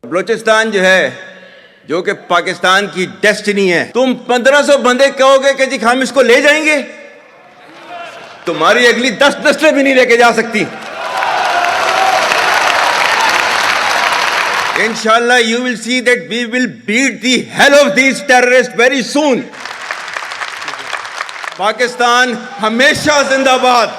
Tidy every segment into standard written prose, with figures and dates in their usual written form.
बलोचिस्तान जो है, जो कि पाकिस्तान की डेस्टिनी है, तुम 1500 बंदे कहोगे कि जी हम इसको ले जाएंगे, तुम्हारी अगली 10 नस्लें भी नहीं लेके जा सकती। इंशाल्लाह you will see that we will beat the hell of these terrorists very soon. Pakistan हमेशा जिंदाबाद।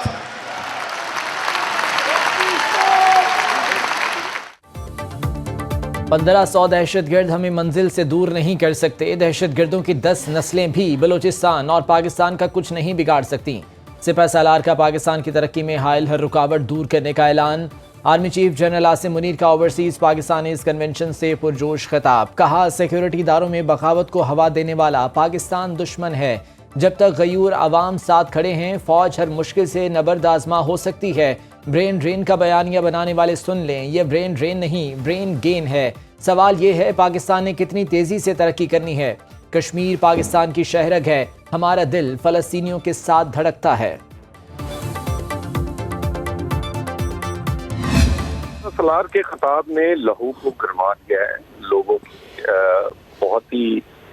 पंद्रह 100 दहशतगर्द हमें मंजिल से दूर नहीं कर सकते। दहशतगर्दों की 10 नस्लें भी बलूचिस्तान और पाकिस्तान का कुछ नहीं बिगाड़ सकती। सिपह सालार का पाकिस्तान की तरक्की में हायल हर रुकावट दूर करने का ऐलान। Army chief general Asim Munir का ओवरसीज पाकिस्तानी कन्वेंशन से पुरजोश खिताब। कहा, सिक्योरिटी इदारों में बगावत को हवा देने वाला पाकिस्तान दुश्मन है। जब तक गयूर अवाम साथ खड़े हैं, फौज हर मुश्किल से नबर्द आजमा हो सकती है। ब्रेन ड्रेन का बयानिया बनाने वाले सुन लें, यह ब्रेन ड्रेन नहीं, ब्रेन गेन है। सवाल यह है, पाकिस्तान ने कितनी तेजी से तरक्की करनी है। कश्मीर पाकिस्तान की शहरग है, हमारा दिल फलस्तीनियों के साथ धड़कता है। सलार के खिताब ने लहू को गरमा दिया है। लोगों की बहुत ही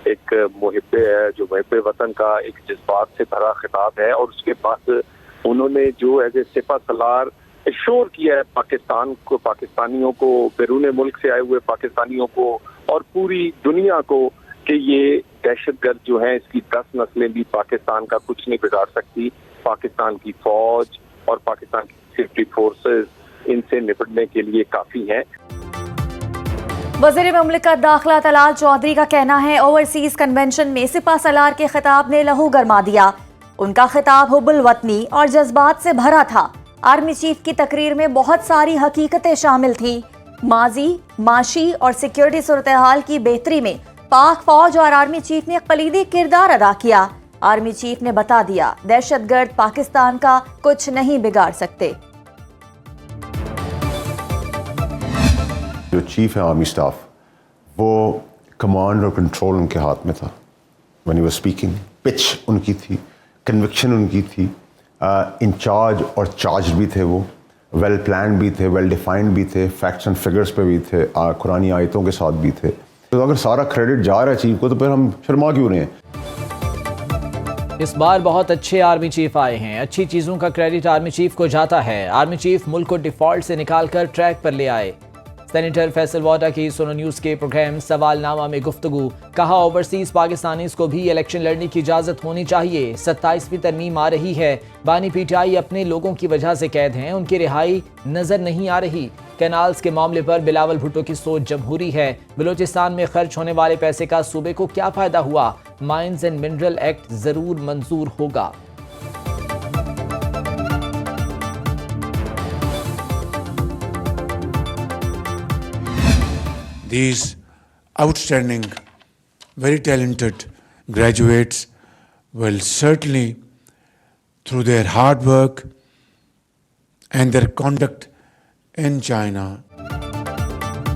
एक मुहिब्बे है, जो मुहिब्बे वतन का एक जज्बात से भरा खिताब है, और उसके बाद उन्होंने जो एज ए सिपा सलार एश्योर किया है पाकिस्तान को, पाकिस्तानियों को, बैरून मुल्क से आए हुए पाकिस्तानियों को और पूरी दुनिया को कि ये दहशतगर्द जो है, इसकी 10 नस्लें भी पाकिस्तान का कुछ नहीं बिगाड़ सकती। पाकिस्तान की फौज और पाकिस्तान की सेफ्टी फोर्सेस इनसे निपटने के लिए काफी हैं। वज़ीर मुमलिकत दाखिला तलाल चौधरी का कहना है, ओवरसीज कन्वेंशन में सिपा सलार के खिताब ने लहू गरमा दिया। उनका खिताब हुब्बुल वतनी और जज्बात से भरा था। आर्मी चीफ की तकरीर में बहुत सारी हकीकतें शामिल थीं। माजी, माशी और सिक्योरिटी सूरत हाल की बेहतरी में पाक फौज और आर्मी चीफ ने कलीदी किरदार अदा किया। आर्मी चीफ ने बता दिया, दहशतगर्द पाकिस्तान का कुछ नहीं बिगाड़ सकते। जो चीफ है आर्मी स्टाफ, वो कमांड और कंट्रोल उनके हाथ में था। When he was speaking, pitch उनकी थी, कन्विक्शन उनकी थी, इंचार्ज और चार्ज भी थे, वो वेल प्लान भी थे, वेल डिफाइंड भी थे, फैक्ट्स एंड फिगर्स पे भी थे, कुरानी आयतों के साथ भी थे। तो अगर सारा क्रेडिट जा रहा है चीफ को, तो फिर हम शर्मा क्यों रहे हैं। इस बार बहुत अच्छे आर्मी चीफ आए हैं। अच्छी चीज़ों का क्रेडिट आर्मी चीफ को जाता है। आर्मी चीफ मुल्क को डिफॉल्ट से निकालकर ट्रैक पर ले आए। सेनेटर फैसल वाटा की सोनो न्यूज़ के प्रोग्राम सवालनामा में गुफ्तगू। कहा, ओवरसीज पाकिस्तानीज़ को भी इलेक्शन लड़ने की इजाज़त होनी चाहिए। 27वीं तरमीम आ रही है। बानी पीटीआई अपने लोगों की वजह से कैद हैं, उनकी रिहाई नज़र नहीं आ रही। कैनाल्स के मामले पर बिलावल भुट्टो की सोच जमहूरी है। बलूचिस्तान में खर्च होने वाले पैसे का सूबे को क्या फ़ायदा हुआ। माइंस एंड मिनरल एक्ट ज़रूर मंजूर होगा। These outstanding, very talented graduates will certainly, through their hard work and their conduct in China,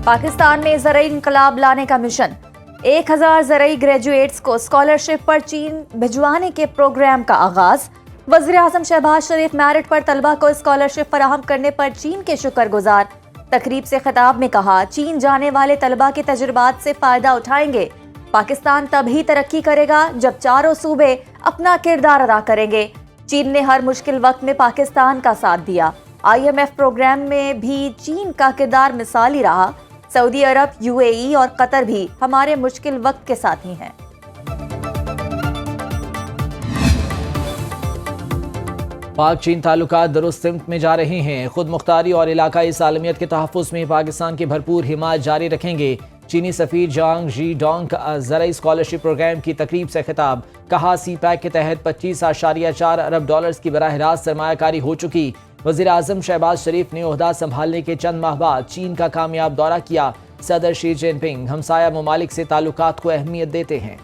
Pakistan में ज़रई इनकलाब लाने का मिशन। 1000 ज़रई ग्रेजुएट्स को स्कॉलरशिप पर चीन भिजवाने के प्रोग्राम का आगाज। वज़ीर आज़म शहबाज शरीफ मेरिट पर तलबा को स्कॉलरशिप फराहम करने पर चीन के शुक्रगुजार। तकरीब से खिताब में कहा, चीन जाने वाले तलबा के तजुर्बात से फायदा उठाएंगे। पाकिस्तान तभी तरक्की करेगा जब चारों सूबे अपना किरदार अदा करेंगे। चीन ने हर मुश्किल वक्त में पाकिस्तान का साथ दिया। IMF प्रोग्राम में भी चीन का किरदार मिसाली रहा। सऊदी अरब, UAE और कतर भी हमारे मुश्किल वक्त के साथी हैं। पाक चीन ताल्लुकात दुरुस्त सिमत में जा रहे हैं। खुद मुख्तारी और इलाकाई सालमियत के तहफ़्फ़ुज़ में पाकिस्तान की भरपूर हिमायत जारी रखेंगे। चीनी सफ़ीर जांग जी डोंग का ज़रई स्कॉलरशिप प्रोग्राम की तकरीब से खिताब। कहा, CPEC के तहत 25.4 अरब डॉलर्स की बराह रास्त सरमायाकारी हो चुकी। वज़ीर आज़म शहबाज शरीफ ने ओहदा संभालने के चंद माह बाद चीन का कामयाब दौरा किया। सदर शी जिनपिंग हमसाया ममालिक से ताल्लुकात को अहमियत देते हैं।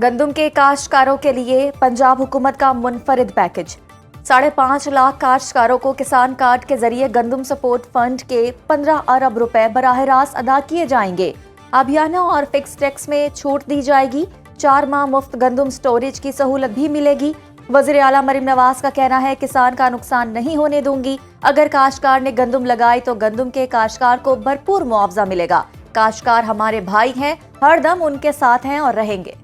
गंदम के काश्तकारों के लिए पंजाब हुकूमत का मुनफरिद पैकेज। 5.5 लाख काश्तकारों को किसान कार्ड के जरिए गंदम सपोर्ट फंड के 15 अरब रुपए बराह रास्त अदा किए जाएंगे। अभियाना और फिक्स टैक्स में छूट दी जाएगी। 4 माह मुफ्त गंदम स्टोरेज की सहूलत भी मिलेगी। वज़ीर आला मरीम नवाज का कहना है, किसान का नुकसान नहीं होने दूंगी। अगर काश्तकार ने गंदम लगाई तो गंदम के काश्तकार को भरपूर मुआवजा मिलेगा। काश्तकार हमारे भाई हैं, हर दम उनके साथ हैं और रहेंगे।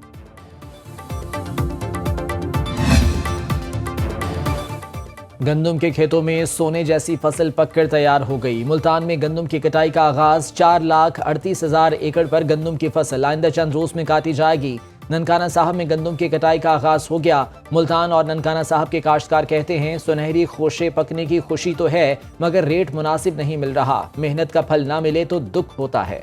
गंदम के खेतों में सोने जैसी फसल पककर तैयार हो गई। मुल्तान में गंदम की कटाई का आगाज। 4,38,000 एकड़ पर गंदम की फसल आइंदा चंद रोज में काटी जाएगी। ननकाना साहब में गंदम की कटाई का आगाज हो गया। मुल्तान और ननकाना साहब के काश्तकार कहते हैं, सुनहरी खोशे पकने की खुशी तो है मगर रेट मुनासिब नहीं मिल रहा। मेहनत का फल ना मिले तो दुख होता है।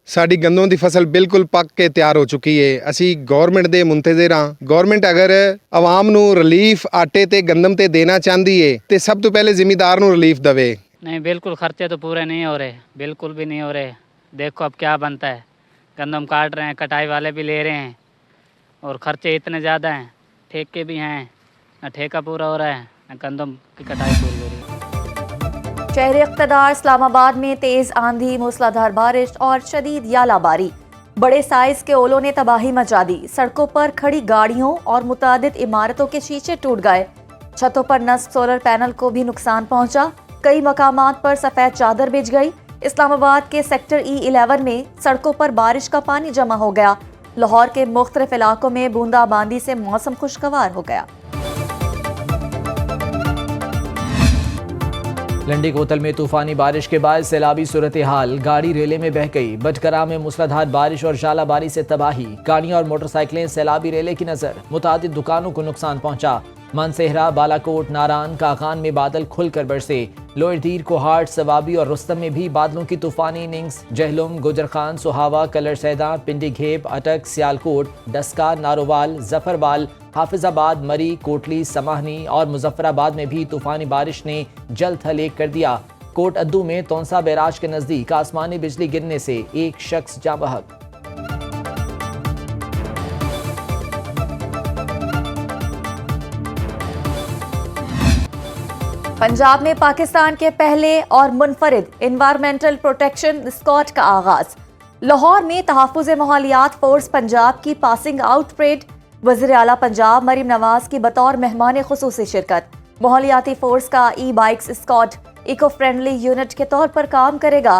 ਸਾਡੀ ਗੰਦੋਂ ਦੀ ਫਸਲ ਬਿਲਕੁਲ ਪੱਕ ਕੇ ਤਿਆਰ ਹੋ ਚੁੱਕੀ ਏ। ਅਸੀਂ ਗਵਰਨਮੈਂਟ ਦੇ ਮੁੰਤਜ਼ਰ ਹਾਂ। ਗਵਰਨਮੈਂਟ ਅਗਰ ਆਵਾਮ ਨੂੰ ਰਿਲੀਫ ਆਟੇ ਤੇ ਗੰਦਮ ਤੇ ਦੇਣਾ ਚਾਹੁੰਦੀ ਏ ਤੇ ਸਭ ਤੋਂ ਪਹਿਲੇ ਜ਼ਿਮੀਂਦਾਰ ਨੂੰ ਰਿਲੀਫ ਦੇਵੇ। नहीं बिल्कुल खर्चे तो पूरे नहीं हो रहे, बिल्कुल भी नहीं हो रहे। देखो अब क्या बनता है, गंदम काट रहे हैं, कटाई वाले भी ले रहे हैं और खर्चे इतने ज़्यादा हैं। ठेके भी हैं, ना ठेका पूरा हो रहा है ना गंदम की कटाई पूरी हो रही है। शहर इक़्तिदार इस्लामाबाद में तेज आंधी, मूसलाधार बारिश और शदीद यालाबारी। बड़े साइज के ओलों ने तबाही मचा दी। सड़कों पर खड़ी गाड़ियों और मुतादिद इमारतों के शीशे टूट गए। छतों पर नस्ब सोलर पैनल को भी नुकसान पहुंचा। कई मकामात पर सफ़ेद चादर बिछ गई। इस्लामाबाद के सेक्टर E11 में सड़कों पर बारिश का पानी जमा हो गया। लाहौर के मुख्तलिफ इलाकों में बूंदाबांदी से मौसम खुशगवार हो गया। लंडी कोतल में तूफानी बारिश के बाद सैलाबी सूरत हाल। गाड़ी रेले में बह गई। बटकरा में मूसलाधार बारिश और जालाबारी से तबाही। गाड़ियां और मोटरसाइकिलें सैलाबी रेले की नजर। मुतादिद दुकानों को नुकसान पहुंचा। मानसेहरा, बालाकोट, नारान, काकान में बादल खुलकर बरसे। लोहरदीर, कोहाट, सवाबी और रुस्तम में भी बादलों की तूफानी इनिंग्स। जहलुम, गुजर खान, सुहावा, कलर सैदा, पिंडी घेप, अटक, सियालकोट, डस्का, नारोवाल, जफरवाल, हाफिजाबाद, मरी, कोटली, समाहनी और मुजफ्फराबाद में भी तूफानी बारिश ने जल्द हलेक कर दिया। कोट अद्दू में तौंसा बैराज के नजदीक आसमानी बिजली गिरने से एक शख्स जाँ बहक। पंजाब में पाकिस्तान के पहले और मुनफरिद इन्वायरमेंटल प्रोटेक्शन स्क्वाड का आगाज। लाहौर में तहफ़्फ़ुज़ माहौलियात फोर्स पंजाब की पासिंग आउट परेड। वज़ीर आला पंजाब मरीम नवाज की बतौर मेहमान खुसूसी शिरकत। माहौलियाती फोर्स का e bikes squad eco friendly unit के तौर पर काम करेगा।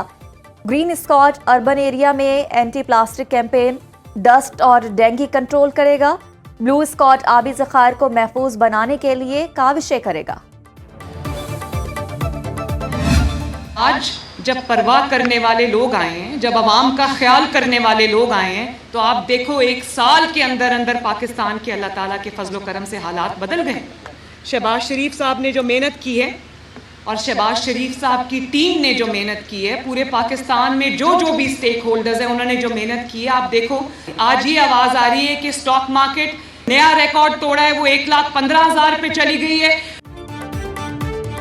ग्रीन स्क्वाड अर्बन एरिया में एंटी प्लास्टिक कैंपेन, डस्ट और डेंगू कंट्रोल करेगा। ब्लू स्क्वाड आबी ज़खायर को महफूज बनाने के लिए काविशें करेगा। आज जब परवाह करने वाले लोग आए हैं, जब अवाम का ख्याल करने वाले लोग आए हैं, तो आप देखो 1 साल के अंदर अंदर पाकिस्तान के अल्लाह ताला के फजलो करम से हालात बदल गए। शहबाज शरीफ साहब ने जो मेहनत की है और शहबाज शरीफ साहब की टीम ने जो मेहनत की है, पूरे पाकिस्तान में जो भी स्टेक होल्डर्स हैं उन्होंने जो मेहनत की है, आप देखो आज ही आवाज़ आ रही है कि स्टॉक मार्केट नया रिकॉर्ड तोड़ा है, वो 1,15,000 पे चली गई है।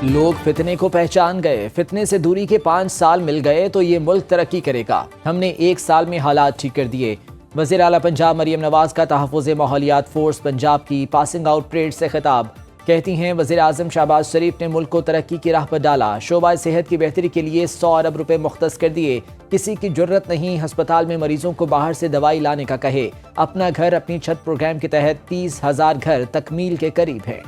लोग फितने को पहचान गए। फितने से दूरी के 5 साल मिल गए तो ये मुल्क तरक्की करेगा। हमने 1 साल में हालात ठीक कर दिए। वज़ीर आला पंजाब मरीम नवाज का तहफ़्फ़ुज़ माहौलियात फोर्स पंजाब की पासिंग आउट परेड से खिताब। कहती हैं, वज़ीर आज़म शहबाज शरीफ ने मुल्क को तरक्की की राह पर डाला। शोबा सेहत की बेहतरी के लिए 100 अरब रुपए मुख्तस कर दिए। किसी की जरूरत नहीं हस्पताल में मरीजों को बाहर से दवाई लाने का कहे। अपना घर अपनी छत प्रोग्राम के तहत 30,000 घर तकमील के करीब है।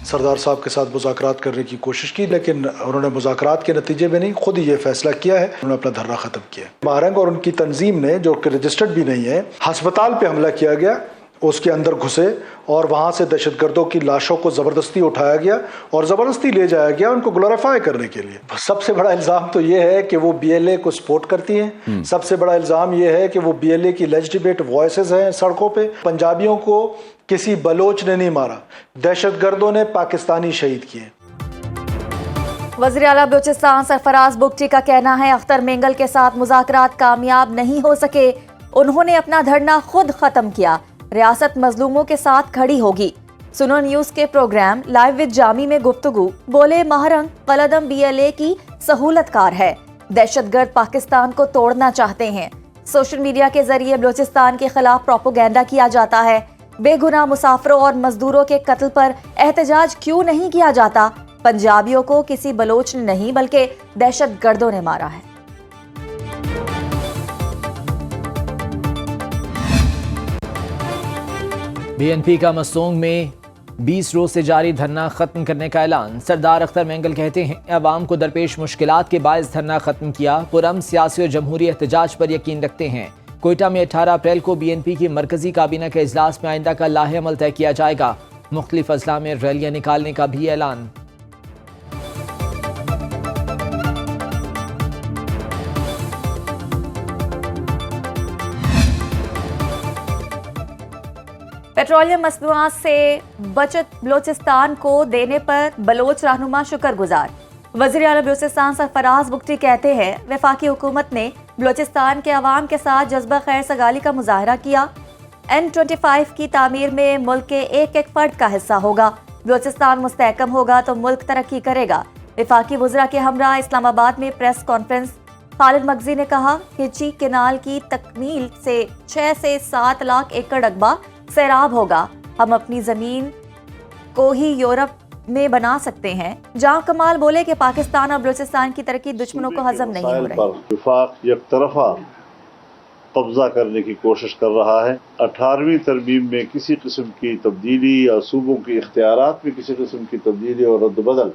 सरदार साहब के साथ मुज़ाकरात करने की कोशिश की, लेकिन उन्होंने मुज़ाकरात के नतीजे में नहीं, खुद ही ये फैसला किया है, उन्होंने अपना धरना ख़त्म किया। महारंग और उनकी तंजीम ने, जो कि रजिस्टर्ड भी नहीं है, अस्पताल पे हमला किया गया, उसके अंदर घुसे और वहाँ से दहशतगर्दों की लाशों को ज़बरदस्ती उठाया गया और ज़बरदस्ती ले जाया गया उनको ग्लोरीफाई करने के लिए। सबसे बड़ा इल्ज़ाम तो ये है कि वो BLA को सपोर्ट करती हैं। सबसे बड़ा इल्ज़ाम ये है कि वो BLA की लेजिटिमेट वॉइसेस हैं सड़कों पे। पंजाबियों को किसी बलोच ने नहीं मारा, दहशतगर्दों ने पाकिस्तानी शहीद किए। वज़ीर आला बलूचिस्तान सरफराज बुगटी का कहना है, अख्तर मेंगल के साथ मुज़ाकरात कामयाब नहीं हो सके। उन्होंने अपना धरना खुद ख़त्म किया। रियासत मजलूमों के साथ खड़ी होगी। सुनो न्यूज़ के प्रोग्राम लाइव विद जामी में गुफ्तगू बोले महारंग कलदम BLA की सहूलतकार है। दहशतगर्द पाकिस्तान को तोड़ना चाहते हैं। सोशल मीडिया के जरिए बलूचिस्तान के खिलाफ प्रोपोगेंडा किया जाता है। बेगुनाह मुसाफिरों और मजदूरों के कत्ल पर एहतजाज क्यों नहीं किया जाता? पंजाबियों को किसी बलोच ने नहीं बल्कि दहशतगर्दों ने मारा है। बीएनपी का मसूंग में 20 रोज से जारी धरना खत्म करने का ऐलान। सरदार अख्तर मेंगल कहते हैं, अवाम को दरपेश मुश्किलात के बायस धरना खत्म किया। पुरअमन सियासी और जमहूरी एहतजाज पर यकीन रखते हैं। कोयटा में 18 अप्रैल को बीएनपी की मरकजी काबीना के इजलास में आइंदा का लाहे अमल तय किया जाएगा। मुख्तलिफ अजला में रैलियां निकालने का भी ऐलान। पेट्रोलियम मसनूआत से बचत बलोचिस्तान को देने पर बलोच रहनुमा शुक्रगुजार। वज़ीर आला बलोचिस्तान सरफराज बुख्ती कहते हैं, वफाकी हुकूमत ने बलोचिस्तान के अवाम के साथ जज्बा खैर सगाली का मुजाहरा किया। N25 की तामीर में मुल्क के एक एक फर्द का हिस्सा होगा। बलोचिस्तान मुस्तहकम होगा तो मुल्क तरक्की करेगा। वफाकी वज़रा के हमरा इस्लामाबाद में प्रेस कॉन्फ्रेंस। खालिद मगजी ने कहा कि चीक केनाल की तकमील से 6 से 7 लाख एकड़ रकबा सैराब होगा। हम अपनी जमीन को ही यूरोप में बना सकते हैं। जहां कमाल बोले कि पाकिस्तान और बलूचिस्तान की तरक्की दुश्मनों को हजम नहीं हो रही। वफाक एक तरफा कब्जा करने की कोशिश कर रहा है। 18वीं तरमीम में किसी किस्म की तब्दीली या सूबों के इख्तियारात में किसी किस्म की तब्दीली और रद्द-बदल,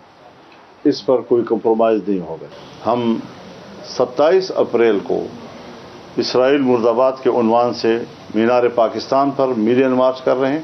इस पर कोई कंप्रोमाइज़ नहीं होगा। हम 27 अप्रैल को इसराइल मुर्दाबाद के उन्वान से मीनार पाकिस्तान पर मिलियन मार्च कर रहे हैं।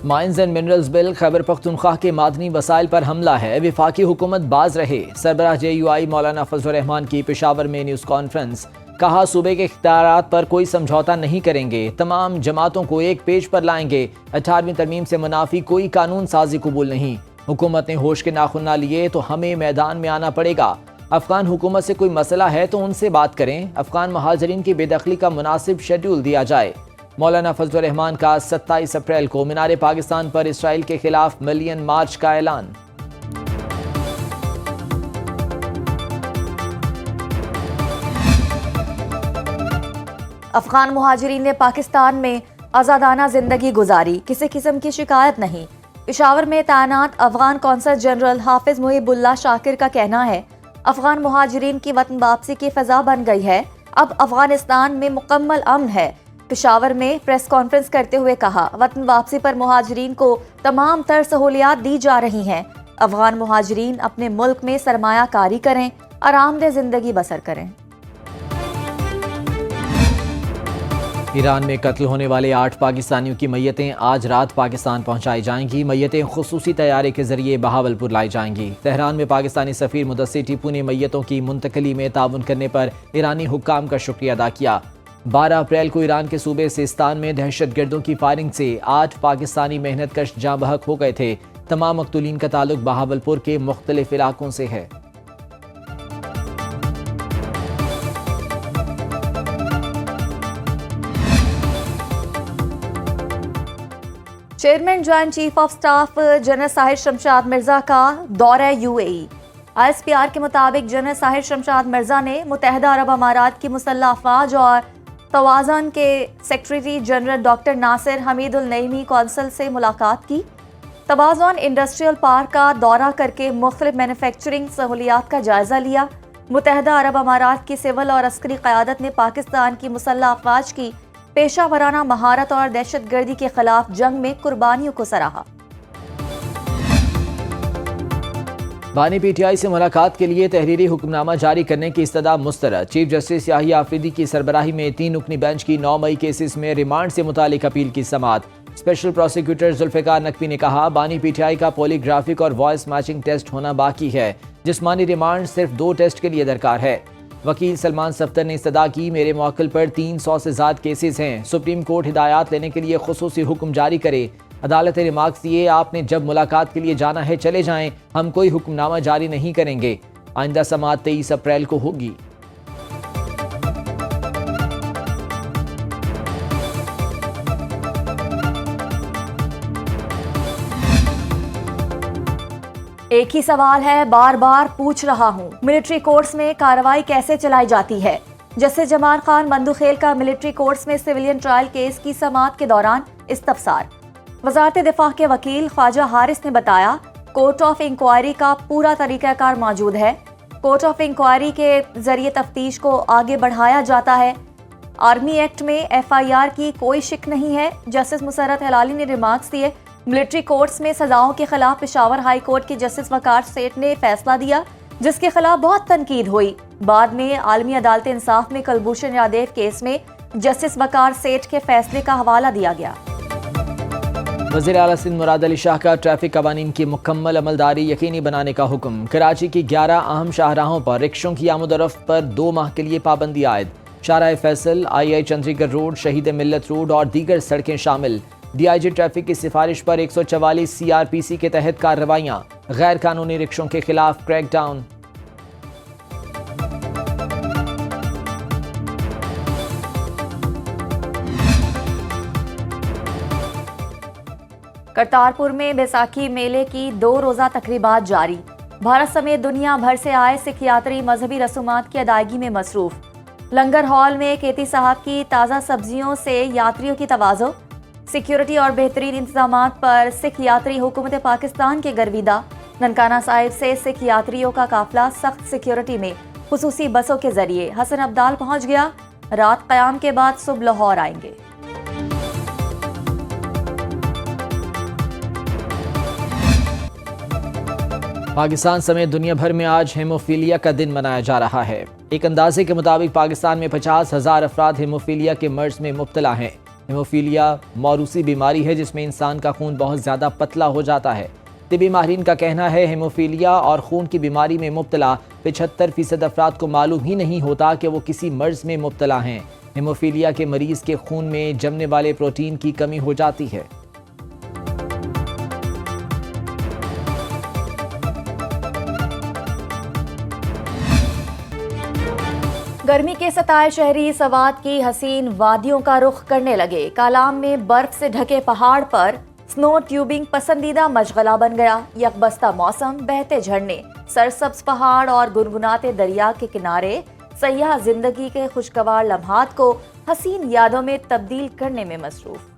Mines and minerals bill Khyber Pakhtunkhwa के मादनी वसाइल पर हमला है। वफाकी हुकूमत बाज रहे। सरबराह JUI मौलाना फजल रहमान की पेशावर में न्यूज़ कॉन्फ्रेंस। कहा, सूबे के इख्तियारात पर कोई समझौता नहीं करेंगे। तमाम जमातों को एक पेज पर लाएंगे। 18वीं तरमीम से मुनाफी कोई कानून साजी कबूल नहीं। हुकूमत ने होश के नाखुन ना लिए तो हमें मैदान में आना पड़ेगा। अफगान हुकूमत से कोई मसला है तो उनसे बात करें। अफगान महाजरीन की बेदखली का मुनासिब शेड्यूल दिया जाए। मौलाना फजल रहमान का 27 अप्रैल को मीनार पाकिस्तान पर इसराइल के खिलाफ मिलियन मार्च का ऐलान। अफगान मुहाजिरीन ने पाकिस्तान में आज़ादाना जिंदगी गुजारी, किसी किस्म की शिकायत नहीं। पेशावर में तैनात अफगान कौंसल जनरल हाफिज मुहिबुल्लाह शाकिर का कहना है, अफगान मुहाजिरीन की वतन वापसी की फ़ज़ा बन गई है। अब अफगानिस्तान में मुकम्मल अमन है। पेशावर में प्रेस कॉन्फ्रेंस करते हुए कहा, वतन वापसी पर मुहाजिरीन को तमाम तर सहूलियात दी जा रही हैं। अफगान मुहाजिरीन अपने मुल्क में सरमायाकारी करें, आरामदेह जिंदगी बसर करें। ईरान में कत्ल होने वाले 8 पाकिस्तानियों की मैयतें आज रात पाकिस्तान पहुंचाई जाएंगी। मैयतें खुसूसी तैयारे के जरिए बहावलपुर लाई जाएंगी। तेहरान में पाकिस्तानी सफीर मुदस्सिर टीपू ने मैयतों की मुंतकली में ताउन करने पर ईरानी हुक्काम का शुक्रिया अदा किया। 12 अप्रैल को ईरान के सूबे सिस्तान में दहशतगर्दों की फायरिंग से 8 पाकिस्तानी मेहनतकश जाँ बहक हो गए थे। तमाम मकतूलीन का ताल्लुक बहावलपुर के मुख्तलिफ इलाकों से है। Chairman joint chief of staff general Sahir Shamshad Mirza का दौरा UAE। ISPR के मुताबिक जनरल साहिर शमशाद मिर्जा ने मुत्तहिदा अरब अमारात की मुसल्लह अफवाज और तवाज़ुन के secretary general doctor Nasir Hamidul Naeemi council से मुलाकात की। तवाज़ुन इंडस्ट्रियल पार्क का दौरा करके मुख्तलिफ मैन्युफैक्चरिंग सहूलियात का जायजा लिया। मुत्तहिदा अरब अमारात की सिविल और अस्करी क़यादत ने पाकिस्तान की मुसल्लह अफवाज की पेशा वराना महारत और दहशतगर्दी के खिलाफ जंग में कुर्बानियों को सराहा। बानी PTI से मुलाकात के लिए तहरीरी हुक्मनामा जारी करने की इस्तदा मुस्तरद। चीफ जस्टिस याहिया आफरीदी की सरबराही में 3 रुकनी बेंच की 9 मई केसेस में रिमांड से मुतालिक अपील की समाअत। स्पेशल प्रोसिक्यूटर जुल्फिकार नकवी ने कहा, बानी PTI का पॉलीग्राफिक और वॉइस मैचिंग टेस्ट होना बाकी है। जिस्मानी रिमांड सिर्फ 2 टेस्ट के लिए दरकार है। वकील सलमान सफ्तर ने इस्तदा की, मेरे मौक्किल पर 300 से ज़्यादा केसेस हैं। सुप्रीम कोर्ट हिदायत लेने के लिए खुसूसी हुक्म जारी करे। अदालत ने रिमार्क्स दिए, आपने जब मुलाकात के लिए जाना है चले जाएं, हम कोई हुक्मनामा जारी नहीं करेंगे। आइंदा समाअत 23 अप्रैल को होगी। एक ही सवाल है, बार बार पूछ रहा हूँ, मिलिट्री कोर्ट्स में कार्रवाई कैसे चलाई जाती है? जस्टिस जमाल खान बंदूखेल का मिलिट्री कोर्ट्स में सिविलियन ट्रायल केस की समाअत के दौरान इस्तफसार। वजारत दिफा के वकील ख्वाजा हारिस ने बताया, कोर्ट ऑफ इंक्वायरी का पूरा तरीकाकार मौजूद है। कोर्ट ऑफ इंक्वायरी के जरिए तफ्तीश को आगे बढ़ाया जाता है। आर्मी एक्ट में FIR की कोई शिक नहीं है। जस्टिस मुसर्रत हिलाली ने रिमार्क्स दिए। मिलिट्री कोर्ट्स में सजाओं के खिलाफ पेशावर हाई कोर्ट के जस्टिस वकार सेठ ने फैसला दिया, जिसके खिलाफ बहुत तनकीद हुई। बाद में आलमी अदालत इंसाफ में कुलभूषण यादव केस में जस्टिस वकार सेठ के फैसले का हवाला दिया गया। वज़ीर आला सिंध मुराद अली शाह का ट्रैफिक कवानीन की मुकम्मल अमलदारी यकीनी बनाने का हुक्म। कराची की 11 अहम शाहराहों पर रिक्शों की आमद-ओ-रफ्त पर 2 माह के लिए पाबंदी आयद। शाहराह फैसल, II चंद्रीगढ़ रोड, शहीद मिल्लत रोड और दीगर सड़कें शामिल। DIG ट्रैफिक की सिफारिश पर 144 CRPC के तहत कार्रवाइयाँ। गैर कानूनी रिक्शों के खिलाफ क्रैकडाउन। करतारपुर में बैसाखी मेले की 2 रोज़ा तकरीबात जारी। भारत समेत दुनिया भर से आए सिख यात्री मजहबी रसूमात की अदायगी में मसरूफ। लंगर हॉल में केती साहब की ताज़ा सब्जियों से यात्रियों की तवाज़ो। सिक्योरिटी और बेहतरीन इंतजामात पर सिख यात्री हुकूमत पाकिस्तान के गर्विदा। ननकाना साहिब से सिख यात्रियों का काफिला सख्त सिक्योरिटी में खुसूसी बसों के जरिए हसन अब्दाल पहुंच गया। रात क़याम के बाद सुबह लाहौर आएंगे। पाकिस्तान समेत दुनिया भर में आज हेमोफीलिया का दिन मनाया जा रहा है। एक अंदाजे के मुताबिक पाकिस्तान में 50,000 अफराद हेमोफीलिया के मर्ज में मुब्तला हैं। हेमोफीलिया मौरूसी बीमारी है जिसमें इंसान का खून बहुत ज़्यादा पतला हो जाता है। तिबी माहिरीन का कहना है हेमोफीलिया और खून की बीमारी में मुब्तला 75% अफराद को मालूम ही नहीं होता कि वो किसी मर्ज में मुब्तला हैं। हेमोफीलिया के मरीज के खून में जमने वाले प्रोटीन की कमी हो जाती है। गर्मी के सताए शहरी सवात की हसीन वादियों का रुख करने लगे। कालाम में बर्फ से ढके पहाड़ पर स्नो ट्यूबिंग पसंदीदा मशगला बन गया। यकबस्ता मौसम, बहते झरने, सरसब्ज पहाड़ और गुनगुनाते दरिया के किनारे सयाह जिंदगी के खुशगवार लम्हात को हसीन यादों में तब्दील करने में मसरूफ।